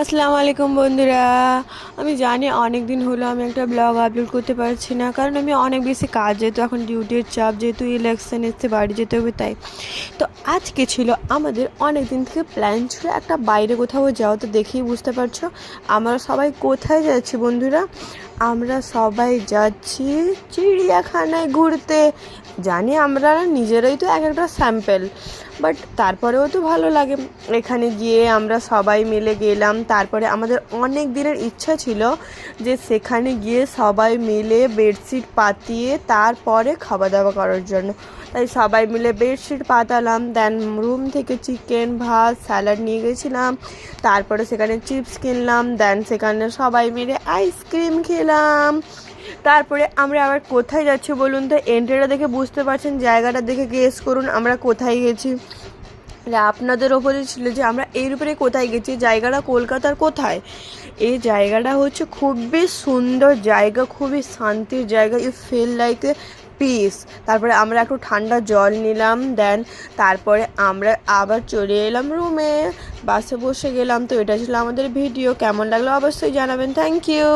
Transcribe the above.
আসসালামু আলাইকুম বন্ধুরা। আমি জানি অনেক দিন হলো আমি একটা ব্লগ আপলোড করতে পারছি না, কারণ আমি অনেক বেশি কাজ, যেহেতু এখন ডিউটির চাপ, যেহেতু ইলেকশন এসছে, বাড়ি যেতে হবে তাই। তো আজকে ছিল আমাদের অনেক দিন থেকে প্ল্যান ছিল একটা বাইরে কোথাও যাওয়া। তো দেখেই বুঝতে পারছো আমরা সবাই কোথায় যাচ্ছি বন্ধুরা। আমরা সবাই যাচ্ছি চিড়িয়াখানায় ঘুরতে। জানি আমরা নিজেরাই তো এক একটা স্যাম্পেল, বাট তারপরেও তো ভালো লাগে। এখানে গিয়ে আমরা সবাই মিলে গেলাম। তারপরে আমাদের অনেক দিনের ইচ্ছা ছিল যে সেখানে গিয়ে সবাই মিলে বেডশিট পাতিয়ে তারপরে খাওয়া দাওয়া করার জন্য। তাই সবাই মিলে বেডশিট পাতালাম, দেন রুম থেকে চিকেন, ভাত, স্যালাড নিয়ে গেছিলাম। তারপরে সেখানে চিপস কিনলাম, দেন সেখানে সবাই মিলে আইসক্রিম খেলাম। তারপরে আমরা আবার কোথায় যাচ্ছি বলুন তো? এন্ট্রিটা দেখে বুঝতে পারছেন, জায়গাটা দেখে গেস করুন আমরা কোথায় গেছি। আপনাদের ওপরে ছিল যে আমরা এর উপরে কোথায় গেছি। জায়গাটা কলকাতার কোথায়? এই জায়গাটা হচ্ছে খুবই সুন্দর জায়গা, খুবই শান্তির জায়গা। You feel like a peace. তারপরে আমরা একটু ঠান্ডা জল নিলাম, দেন তারপরে আমরা আবার চলে এলাম রুমে, বাসে বসে গেলাম। তো এটা ছিল আমাদের ভিডিও। কেমন লাগলো অবশ্যই জানাবেন। Thank you.